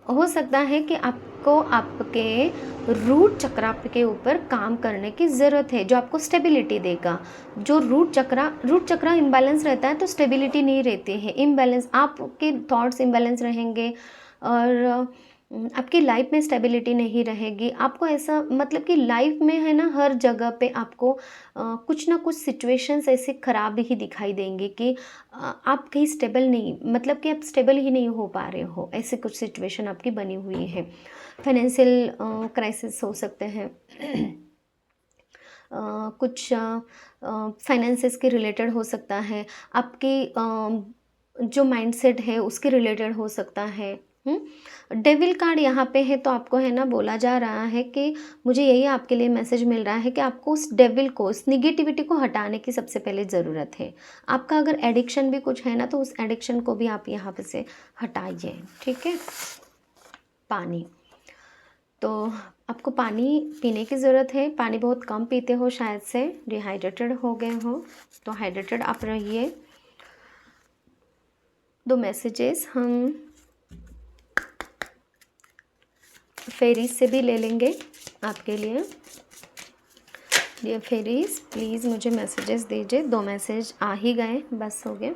हो सकता है कि आपको आपके रूट चक्र के ऊपर काम करने की ज़रूरत है, जो आपको स्टेबिलिटी देगा। जो रूट चक्र इम्बैलेंस रहता है तो स्टेबिलिटी नहीं रहती है, इम्बैलेंस, आपके थॉट्स इम्बैलेंस रहेंगे और आपकी लाइफ में स्टेबिलिटी नहीं रहेगी। आपको ऐसा मतलब कि लाइफ में है ना, हर जगह पे आपको कुछ ना कुछ सिचुएशंस ऐसे ख़राब ही दिखाई देंगे कि आप कहीं स्टेबल नहीं, मतलब कि आप स्टेबल ही नहीं हो पा रहे हो, ऐसे कुछ सिचुएशन आपकी बनी हुई है। फाइनेंशियल क्राइसिस हो सकते हैं, कुछ फाइनेंसेस के रिलेटेड हो सकता है, आपकी जो माइंडसेट है उसके रिलेटेड हो सकता है। डेविल कार्ड यहाँ पे है, तो आपको है ना बोला जा रहा है कि मुझे यही आपके लिए मैसेज मिल रहा है कि आपको उस डेविल को, उस निगेटिविटी को हटाने की सबसे पहले ज़रूरत है। आपका अगर एडिक्शन भी कुछ है ना, तो उस एडिक्शन को भी आप यहाँ पे से हटाइए, ठीक है। पानी, तो आपको पानी पीने की ज़रूरत है। पानी बहुत कम पीते हो, शायद से डिहाइड्रेटेड हो गए हो, तो हाइड्रेटेड आप रहिए। 2 मैसेजेस हम फेरीज से भी ले लेंगे आपके लिए। डियर फेरीज, प्लीज़ मुझे मैसेजेस दीजिए। 2 मैसेज आ ही गए, बस हो गए।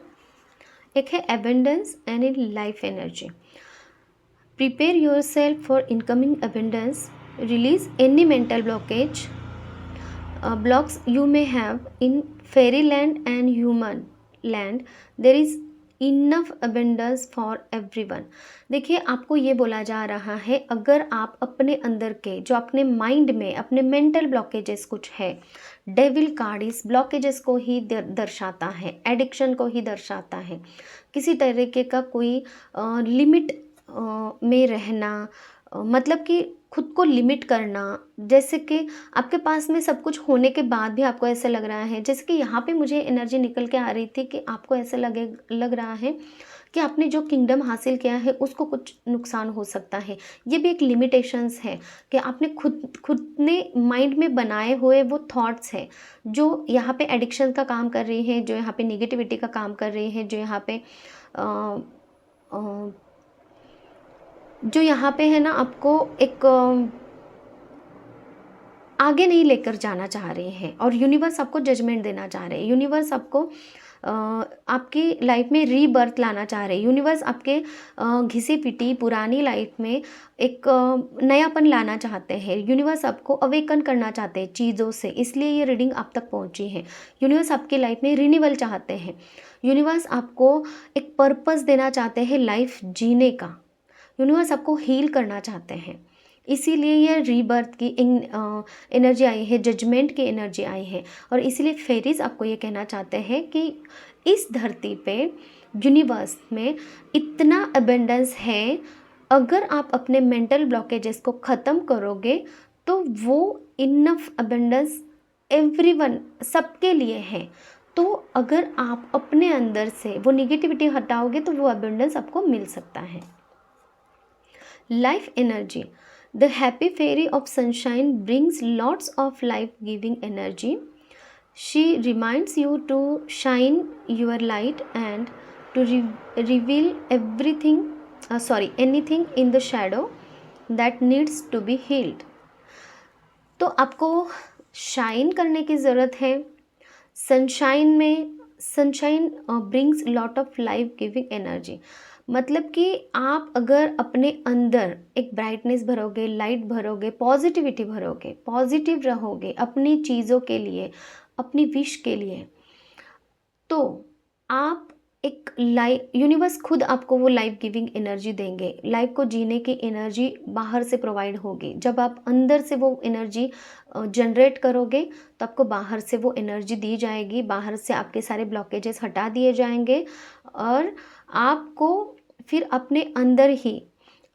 एक है abundance and in life energy. Prepare your self for incoming abundance, release any mental blocks you may have in fairyland and human land. There is enough abundance for everyone. देखिए, आपको ये बोला जा रहा है, अगर आप अपने अंदर के जो अपने माइंड में अपने मेंटल ब्लॉकेजेस कुछ है, डेविल कार्ड इस ब्लॉकेजेस को ही दर्शाता है, एडिक्शन को ही दर्शाता है, किसी तरीके का कोई लिमिट में रहना, मतलब कि खुद को लिमिट करना। जैसे कि आपके पास में सब कुछ होने के बाद भी आपको ऐसा लग रहा है, जैसे कि यहाँ पे मुझे एनर्जी निकल के आ रही थी कि आपको ऐसा लग रहा है कि आपने जो किंगडम हासिल किया है उसको कुछ नुकसान हो सकता है। ये भी एक लिमिटेशंस है कि आपने खुद ने माइंड में बनाए हुए वो थॉट्स हैं जो यहाँ पे एडिक्शन का काम कर रही हैं, जो यहाँ पे निगेटिविटी का काम कर रही हैं, जो यहाँ पे है ना, आपको एक आगे नहीं लेकर जाना चाह रहे हैं, और यूनिवर्स आपको जजमेंट देना चाह रहे हैं। यूनिवर्स आपको आपकी लाइफ में रीबर्थ लाना चाह रहे हैं। यूनिवर्स आपके घिसी पिटी पुरानी लाइफ में एक नयापन लाना चाहते हैं। यूनिवर्स आपको अवेकन करना चाहते हैं चीज़ों से, इसलिए ये रीडिंग आप तक पहुंची है। यूनिवर्स आपकी लाइफ में रिन्यूअल चाहते हैं। यूनिवर्स आपको एक पर्पस देना चाहते हैं लाइफ जीने का। यूनिवर्स आपको हील करना चाहते हैं, इसीलिए ये रीबर्थ की एनर्जी आई है, जजमेंट की एनर्जी आई है। और इसीलिए फेरीज आपको ये कहना चाहते हैं कि इस धरती पे यूनिवर्स में इतना अबेंडेंस है, अगर आप अपने मेंटल ब्लॉकेजेस को ख़त्म करोगे तो वो इनफ अबेंडेंस एवरीवन सबके लिए है। तो अगर आप अपने अंदर से वो निगेटिविटी हटाओगे तो वो अबेंडेंस आपको मिल सकता है। Life energy, the happy fairy of sunshine brings lots of life-giving energy. She reminds you to shine your light and to reveal anything in the shadow that needs to be healed. तो आपको shine करने की ज़रूरत है। Sunshine brings lot of life giving energy, मतलब कि आप अगर अपने अंदर एक ब्राइटनेस भरोगे, लाइट भरोगे, पॉजिटिविटी भरोगे, पॉजिटिव रहोगे अपनी चीज़ों के लिए, अपनी विश के लिए, तो आप एक यूनिवर्स खुद आपको वो लाइफ गिविंग एनर्जी देंगे। लाइफ को जीने की एनर्जी बाहर से प्रोवाइड होगी। जब आप अंदर से वो एनर्जी जनरेट करोगे तो आपको बाहर से वो एनर्जी दी जाएगी, बाहर से आपके सारे ब्लॉकेजेस हटा दिए जाएंगे, और आपको फिर अपने अंदर ही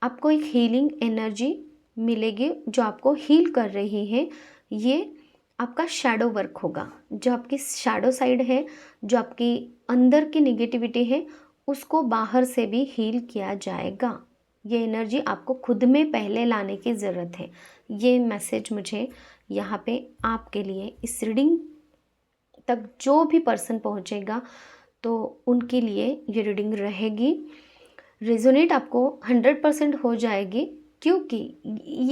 आपको एक हीलिंग एनर्जी मिलेगी जो आपको हील कर रही है। ये आपका शैडो वर्क होगा, जो आपकी शैडो साइड है, जो आपकी अंदर की निगेटिविटी है, उसको बाहर से भी हील किया जाएगा। ये एनर्जी आपको खुद में पहले लाने की ज़रूरत है। ये मैसेज मुझे यहाँ पे आपके लिए इस रीडिंग तक जो भी पर्सन पहुँचेगा तो उनके लिए ये रीडिंग रहेगी, रेजोनेट आपको 100% हो जाएगी, क्योंकि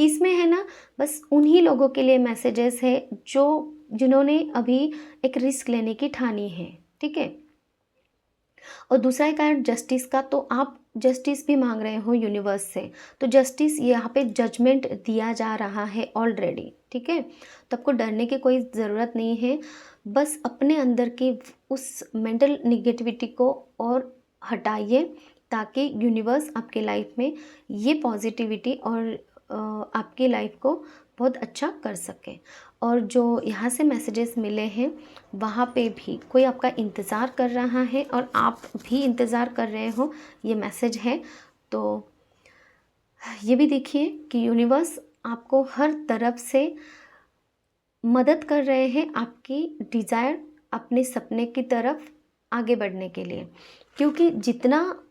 इसमें है ना बस उन्हीं लोगों के लिए मैसेजेस है जिन्होंने अभी एक रिस्क लेने की ठानी है, ठीक है। और दूसरा एक कार्ड जस्टिस का, तो आप जस्टिस भी मांग रहे हो यूनिवर्स से, तो जस्टिस यहाँ पे जजमेंट दिया जा रहा है ऑलरेडी, ठीक है। तो आपको डरने की कोई ज़रूरत नहीं है, बस अपने अंदर की उस मेंटल निगेटिविटी को और हटाइए, ताकि यूनिवर्स आपके लाइफ में ये पॉजिटिविटी और आपकी लाइफ को बहुत अच्छा कर सके। और जो यहाँ से मैसेजेस मिले हैं वहाँ पे भी कोई आपका इंतज़ार कर रहा है और आप भी इंतज़ार कर रहे हो, ये मैसेज है। तो ये भी देखिए कि यूनिवर्स आपको हर तरफ से मदद कर रहे हैं आपकी डिज़ायर, अपने सपने की तरफ आगे बढ़ने के लिए, क्योंकि जितना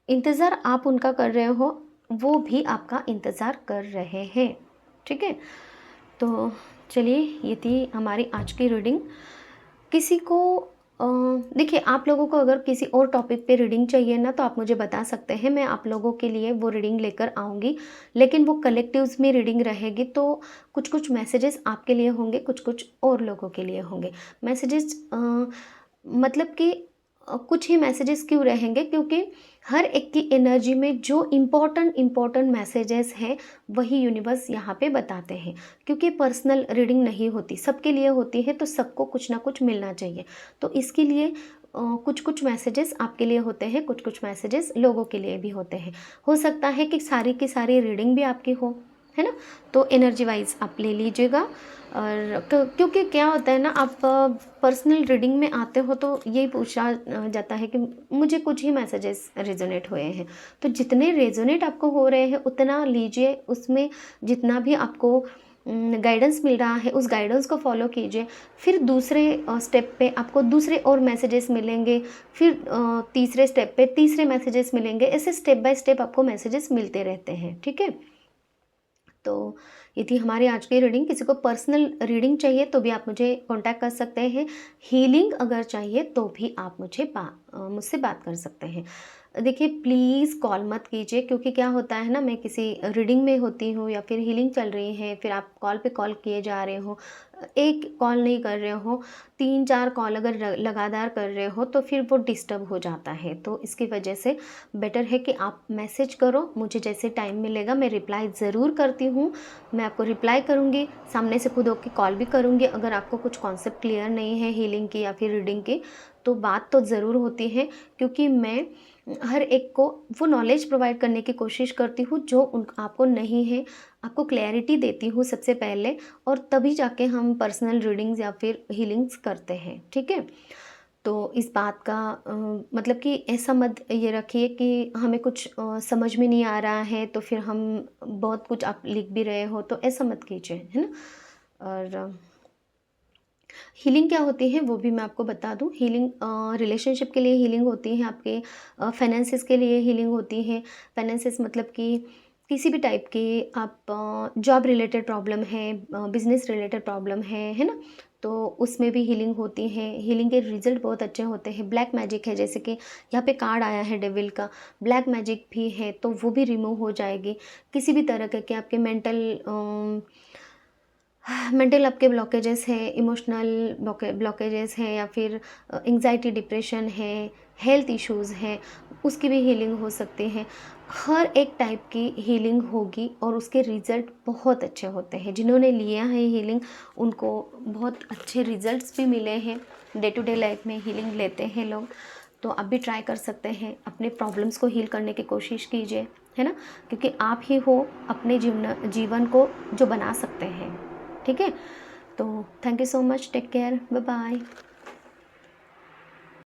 इंतज़ार आप उनका कर रहे हो वो भी आपका इंतज़ार कर रहे हैं, ठीक है। तो चलिए, ये थी हमारी आज की रीडिंग। किसी को देखिए, आप लोगों को अगर किसी और टॉपिक पे रीडिंग चाहिए ना तो आप मुझे बता सकते हैं, मैं आप लोगों के लिए वो रीडिंग लेकर आऊँगी, लेकिन वो कलेक्टिव्स में रीडिंग रहेगी। तो कुछ कुछ मैसेजेस आपके लिए होंगे, कुछ कुछ और लोगों के लिए होंगे मैसेजेस। मतलब कि कुछ ही मैसेजेस क्यों रहेंगे, क्योंकि हर एक की एनर्जी में जो इम्पॉर्टेंट मैसेजेस हैं वही यूनिवर्स यहाँ पे बताते हैं, क्योंकि पर्सनल रीडिंग नहीं होती, सबके लिए होती है, तो सबको कुछ ना कुछ मिलना चाहिए। तो इसके लिए कुछ कुछ मैसेजेस आपके लिए होते हैं, कुछ कुछ मैसेजेस लोगों के लिए भी होते हैं। हो सकता है कि सारी की सारी रीडिंग भी आपकी हो, है ना? तो एनर्जी वाइज आप ले लीजिएगा। और क्योंकि क्या होता है ना, आप पर्सनल रीडिंग में आते हो तो यही पूछा जाता है कि मुझे कुछ ही मैसेजेस रेजोनेट हुए हैं। तो जितने रेजोनेट आपको हो रहे हैं उतना लीजिए, उसमें जितना भी आपको गाइडेंस मिल रहा है उस गाइडेंस को फॉलो कीजिए। फिर दूसरे स्टेप पे आपको दूसरे और मैसेजेस मिलेंगे, फिर तीसरे स्टेप पे तीसरे मैसेजेस मिलेंगे, ऐसे स्टेप बाय स्टेप आपको मैसेजेस मिलते रहते हैं, ठीक है? तो ये थी हमारी आज की रीडिंग। किसी को पर्सनल रीडिंग चाहिए तो भी आप मुझे कांटेक्ट कर सकते हैं। हीलिंग अगर चाहिए तो भी आप मुझसे बात कर सकते हैं। देखिए प्लीज़ कॉल मत कीजिए, क्योंकि क्या होता है ना, मैं किसी रीडिंग में होती हूँ या फिर हीलिंग चल रही है, फिर आप कॉल पे कॉल किए जा रहे हो, एक कॉल नहीं कर रहे हो, 3-4 कॉल अगर लगातार कर रहे हो तो फिर वो डिस्टर्ब हो जाता है। तो इसकी वजह से बेटर है कि आप मैसेज करो, मुझे जैसे टाइम मिलेगा मैं रिप्लाई ज़रूर करती हूँ। मैं आपको रिप्लाई करूँगी, सामने से खुद होके कॉल भी करूँगी। अगर आपको कुछ कॉन्सेप्ट क्लियर नहीं है हीलिंग की या फिर रीडिंग की, तो बात तो ज़रूर होती है, क्योंकि मैं हर एक को वो नॉलेज प्रोवाइड करने की कोशिश करती हूँ जो उन आपको नहीं है। आपको क्लैरिटी देती हूँ सबसे पहले, और तभी जाके हम पर्सनल रीडिंग्स या फिर हीलिंग्स करते हैं, ठीक है? तो इस बात का मतलब कि ऐसा मत ये रखिए कि हमें कुछ समझ में नहीं आ रहा है तो फिर हम बहुत कुछ आप लिख भी रहे हो, तो ऐसा मत कीजिए, है ना? और हीलिंग क्या होती है वो भी मैं आपको बता दूँ। हीलिंग रिलेशनशिप के लिए हीलिंग होती है, आपके फाइनेंसेस के लिए हीलिंग होती है। फाइनेंसेस मतलब कि किसी भी टाइप की आप जॉब रिलेटेड प्रॉब्लम है, बिजनेस रिलेटेड प्रॉब्लम है ना? तो उसमें भी हीलिंग होती है। हीलिंग के रिजल्ट बहुत अच्छे होते हैं। ब्लैक मैजिक है, जैसे कि यहाँ पे कार्ड आया है डेविल का, ब्लैक मैजिक भी है तो वो भी रिमूव हो जाएगी। किसी भी तरह के आपके मेंटल आपके ब्लॉकेजेस हैं, इमोशनल ब्लॉकेजेस हैं, या फिर एंग्जाइटी डिप्रेशन है, हेल्थ इश्यूज़ हैं, उसकी भी हीलिंग हो सकती है। हर एक टाइप की हीलिंग होगी और उसके रिज़ल्ट बहुत अच्छे होते हैं। जिन्होंने लिया है हीलिंग उनको बहुत अच्छे रिज़ल्ट्स भी मिले हैं। डे टू डे लाइफ में हीलिंग लेते हैं लोग, तो आप भी ट्राई कर सकते हैं। अपने प्रॉब्लम्स को हील करने की कोशिश कीजिए, है ना? क्योंकि आप ही हो अपने जीवन को जो बना सकते हैं, ठीक है? तो thank you so much, take care, bye bye.